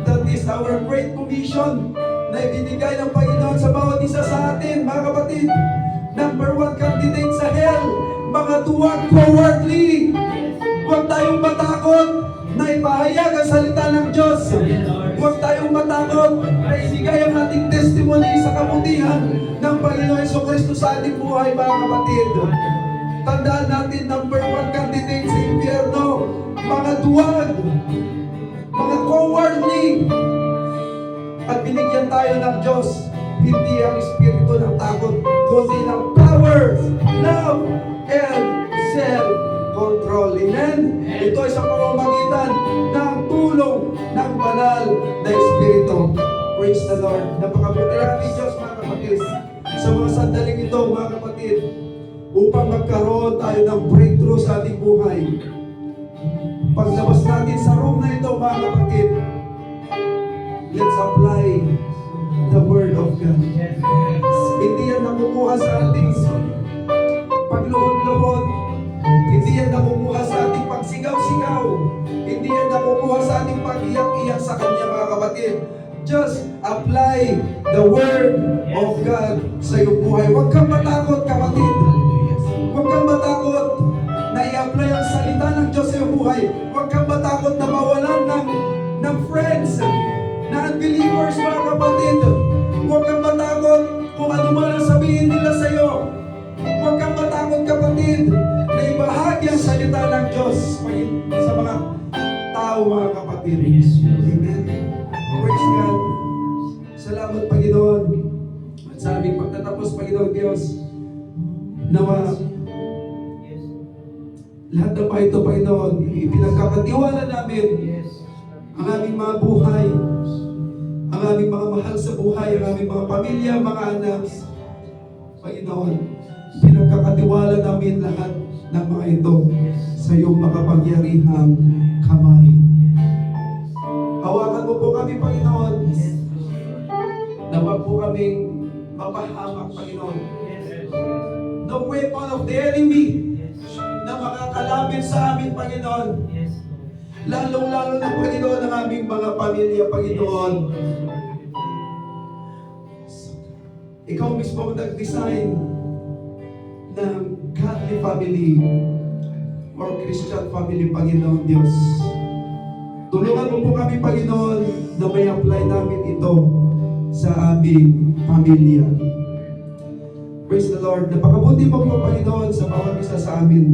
That is our great commission na ibinigay ng Panginoon sa bawat isa sa atin, mga kapatid. Number 1 candidate sa hell, mga duwag cowardly. Huwag tayong matakot na ipahayag ang salita ng Diyos. Huwag tayong matakot na ibigay ang ating testimony sa kabutihan ng Panginoon Jesucristo sa ating buhay, mga kapatid. Tandaan natin, number 1 candidate sa impyerno, mga duwag, mga cowardly. At binigyan tayo ng Diyos, hindi ang espiritu ng takot, kundi ng power, love, and self-control. Amen? Ito ay sa pamamagitan ng tulong ng banal na espiritu. Praise the Lord. Napakabuti natin Diyos, mga kapatid, sa mga sandaling ito, mga kapatid, upang magkaroon tayo ng breakthrough sa ating buhay. Paglabas natin sa room na ito, mga kapatid, let's apply the Word of God. Hindi yan nakukuha sa ating pagluhod-luhod. Hindi yan nakukuha sa ating pagsigaw-sigaw. Hindi yan nakukuha sa ating pag-iyak-iyak sa Kanya, mga kapatid. Just apply the Word of God sa iyong buhay. Huwag kang matakot, kapatid. Huwag kang matakot na i-apply ang salita ng Diyos sa iyong buhay. Huwag kang matakot na mawalan ng friends, na unbelievers, mga kapatid. Huwag kang matakot kung ano man ang sabihin nila sa iyo. Huwag kang matakot, kapatid, na ibahagi ang salita ng Diyos sa mga tao, mga kapatid. Amen. Praise God. Salamat, Panginoon. At sa aming pagtatapos, Panginoon Diyos, nawa lahat na pa ito, Panginoon, ipinagkakatiwala namin ang aming mga buhay, ang aming mga mahal sa buhay, ang aming mga pamilya, mga anak. Panginoon, pinagkakatiwala namin lahat ng mga ito sa iyong makapangyarihang kamay. Hawakan mo po kami, Panginoon, na wag po kaming mapahamak, Panginoon. No weapon of the enemy na makakalapit sa amin, Panginoon. Lalong-lalo na, Panginoon, ang aming mga pamilya, Panginoon. Ikaw mismo ang nag-design ng godly family or Christian family, Panginoon Diyos. Tulungan mo po kami, Panginoon, na may apply namin ito sa aming pamilya. Praise the Lord. Napakabuti mo po, Panginoon, sa bawat isa sa amin.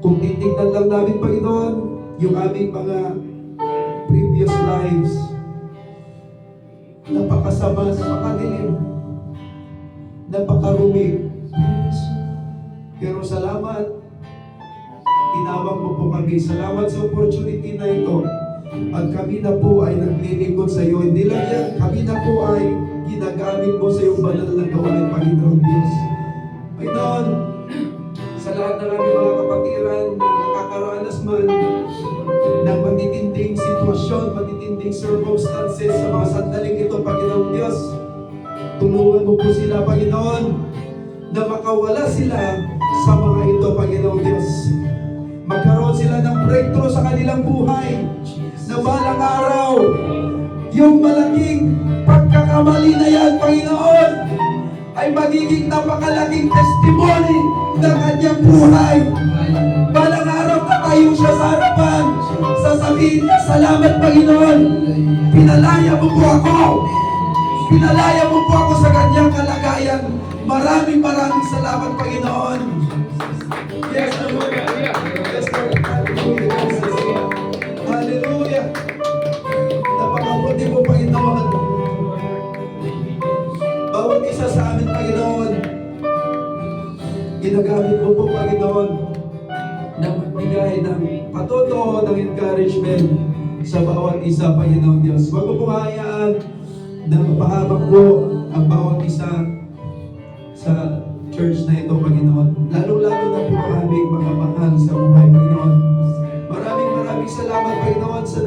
Kung titignan lang namin, Panginoon, yung aming mga previous lives, napakasama, napakadilim, napakarumi. Pero salamat, tinawag mo po kami. Salamat sa opportunity na ito. At kami na po ay naglilingkod sa iyo. Hindi lang yan, kami na po ay ginagamit mo sa iyong banal na gawain, Panginoon Diyos. Panginoon, sa lahat ng aming mga kapatiran na nakakaranas man ng matitinding sitwasyon, matitinding circumstances sa mga sandaling ito, Panginoon Diyos, tulungan mo po sila, Panginoon, na makawala sila sa mga ito, Panginoon Diyos. Magkaroon sila ng breakthrough sa kanilang buhay, na balang araw, yung malaking pagkakamali na yan, Panginoon, ay magiging napakalaking testimony ng kanyang buhay. Balang araw, tatayo siya sa harapan, sasabihin niya, salamat, Panginoon, pinalaya mo po ako. Pinalaya mo po ako sa kanyang kalagayan. Maraming salamat, Panginoon. Yes, Lord. Yes, Lord. Hallelujah. Hallelujah. Napakabuti mo, Panginoon. Bawat isa sa amin, Panginoon, ginagamit mo po, Panginoon, na magbigay ng patuto, ng encouragement sa bawat isa, Panginoon Diyos. Huwag mo pong hayaan na mapahabang po ang bawat isa sa church na ito, Panginoon. Lalo-lalo na po ang aming mga mahal sa buhay, Panginoon. Maraming salamat, Panginoon, sa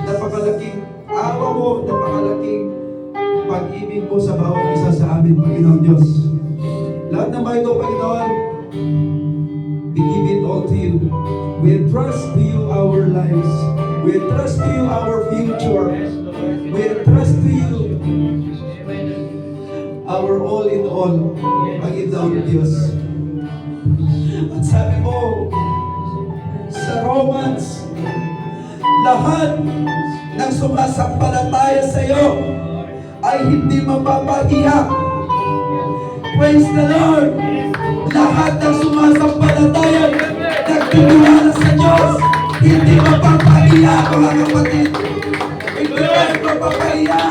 napakalaking awa mo, napakalaking pag-ibig mo sa bawat isa sa amin, Panginoon Diyos. Lahat ng mga ito, Panginoon, we give it all to you. We entrust to you our lives. We entrust to you our future. We entrust to you our all in all, Panginoon Diyos. At sabi mo, sa Romans, lahat ng sumasampalataya sa iyo ay hindi mapapahiya. Praise the Lord! Lahat ng sumasampalataya, nagtitiwala sa Diyos, hindi mapapahiya, mga kapatid. Hindi tayo mapapahiya.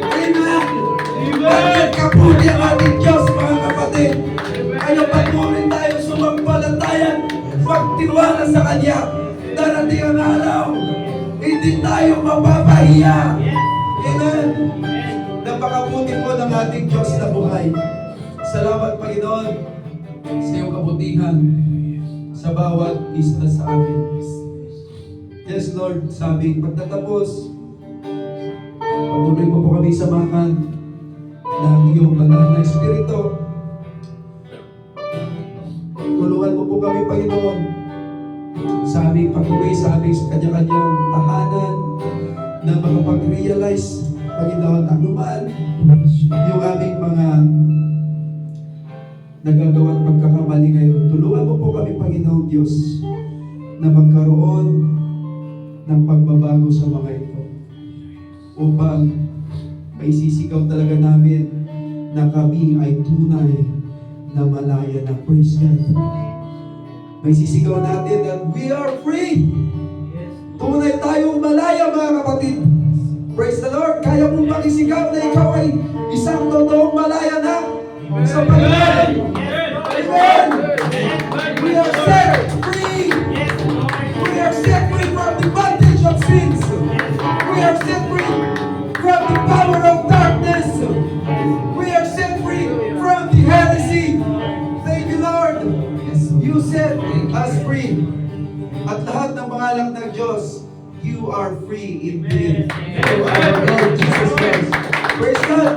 Amen! Bakit kaputi ang ating Diyos, mga kapatid? Kaya patuloy tayo sumampalatayan, magtiwala sa Kanya. Darating ang araw, hindi tayo mapapahiya. Amen. Napakabuti po ng ating Diyos na buhay. Salamat, Panginoon, sa iyong kabutihan sa bawat isa sa amin. Yes, Lord, sa aming pagtatapos, patuloy mo po kami samahan ng iyong banal na Espiritu. Tulungan mo po kami, Panginoon, sa aming pag-uwi, sa aming kanya-kanyang tahanan, na makapag-realize, Panginoon, anuman yung aming mga nagagawa at pagkakamali ngayon. Tulungan mo po kami, Panginoon Diyos, na magkaroon ng pagbabago sa mga ito, upang may sisigaw talaga namin na kami ay tunay na malaya na. Praise God. May sisigaw natin that we are free. Tunay tayong malaya, mga kapatid. Praise the Lord. Kaya mong makisigaw na ikaw ay isang totoong malaya na sa Panginoon. Amen. We are set free. We are set free from the bondage of sins. We are set free from the power of darkness. We are set free from the heresy. Thank you, Lord. You set us free. At lahat ng pangalan ng Diyos, you are free indeed. Through our Lord Jesus Christ. Praise God.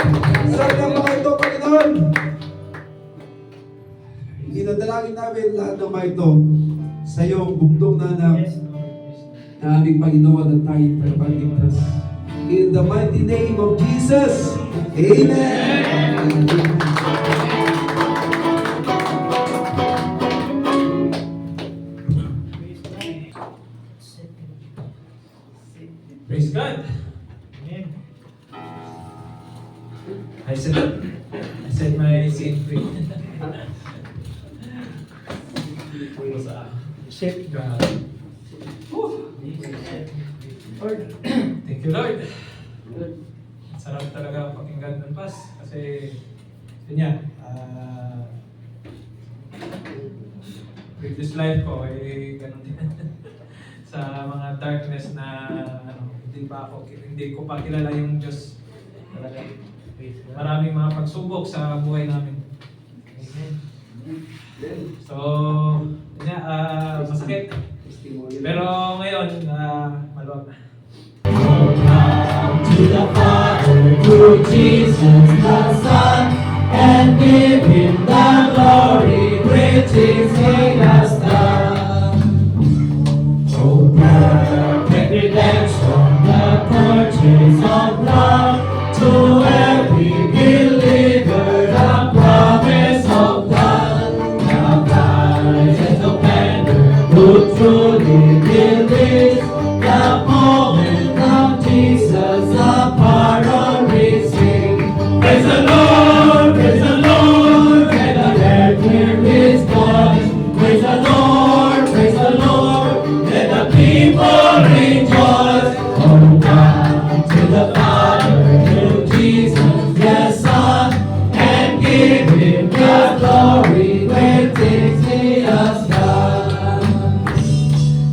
Sa lahat ng mga ito, Panginoon, dinadalangin namin lahat ng mga ito sa iyong bugtong na aming Panginoon at tayong pagpagligtas. In the mighty name of Jesus, Amen. I set my sin free. Shape. God. Lord, thank you Lord. Sarap talaga pakinggan ng Pas kasi yun yan, previous life ko eh ganun din. Sa mga darkness na hindi ko pa kilala yung Diyos. Talaga. Maraming mga pagsubok sa buhay namin. Amen. So, yun nga, masakit. Pero ngayon, maluwag na. To the Father, through Jesus the Son, and give Him the glory which is He has done. Oh, perfect redemption, the purchase of love, to every believer, the promise of God. Now rises the banner, who truly believes the moment of Jesus, the pardon receive. Praise the Lord, praise the Lord, let the earth hear His voice. Praise the Lord, let the people rejoice. Oh, come to the Father, to Jesus, the Son, and give Him the glory when things He has done.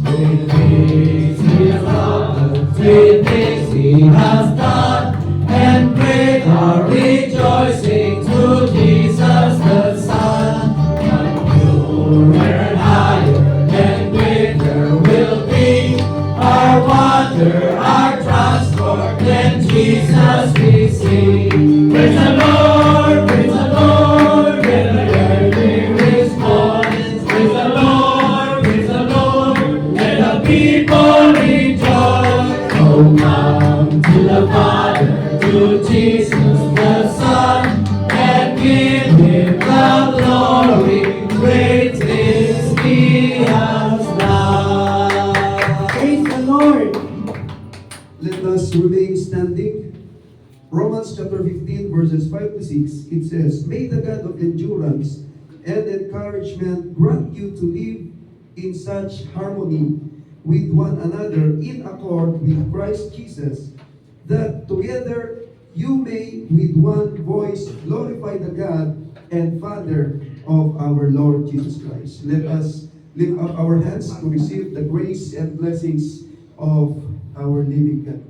Great things He has done, great things He has done, and great are rejoicing through Jesus the Son. But purer and higher and greater will be our wonder, our transport, when Jesus we see. Praise the Lord, let the earth hear His voice. Praise the Lord, let the people rejoice. Oh, come to the Father, to Jesus the Son, and give Him the glory, great things He has done. Praise the Lord. Let us remain standing. Romans chapter 15 verses 5 to 6, it says, May the God of endurance and encouragement grant you to live in such harmony with one another in accord with Christ Jesus, that together you may with one voice glorify the God and Father of our Lord Jesus Christ. Let us lift up our hands to receive the grace and blessings of our living God.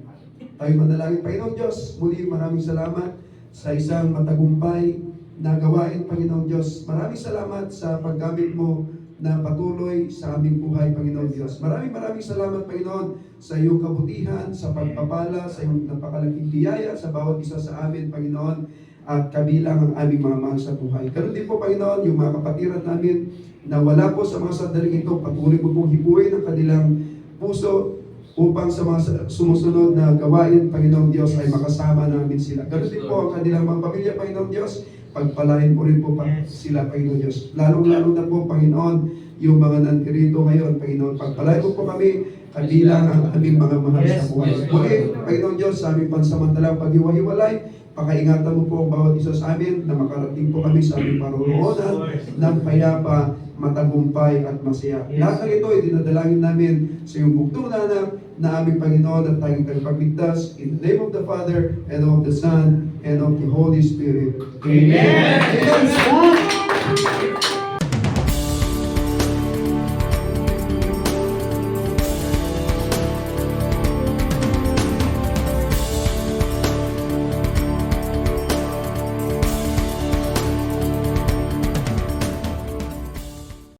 Tayo manalangin. Panginoong Diyos, muli maraming salamat sa isang matagumpay na gawain, Panginoong Diyos. Maraming salamat sa paggamit mo na patuloy sa aming buhay, Panginoon Diyos. Maraming salamat, Panginoon, sa iyong kabutihan, sa pagpapala, sa iyong napakalaking biyaya sa bawat isa sa amin, Panginoon, at kabilang ang aming mga mahal sa buhay. Ganun din po, Panginoon, yung mga kapatiran namin na wala po sa mga sandaling ito, patuloy mo pong hipuin ang kanilang puso upang sa mga sumusunod na gawain, Panginoong Diyos, ay makasama namin sila. Ganun din po ang kanilang mga pamilya, Panginoong Diyos. Pagpalain po rin po sila, Panginoon Diyos. Lalong-lalo na po, Panginoon, yung mga nandirito ngayon, Panginoon. Pagpalain po kami, kabilang ang aming mga mahal sa buhay. Muli, Panginoon Diyos, sa aming pansamantalang paghiwa-hiwalay, pakaingatan mo po ang bawat isa sa amin na makarating po kami sa aming paroroonan ng payapa, matagumpay at masaya. Lahat ng ito ay dinadalangin namin sa iyong bugtong na aming Panginoon at tayong tagapagligtas. In the name of the Father, and of the Son, and of the Holy Spirit. Amen. Praise God.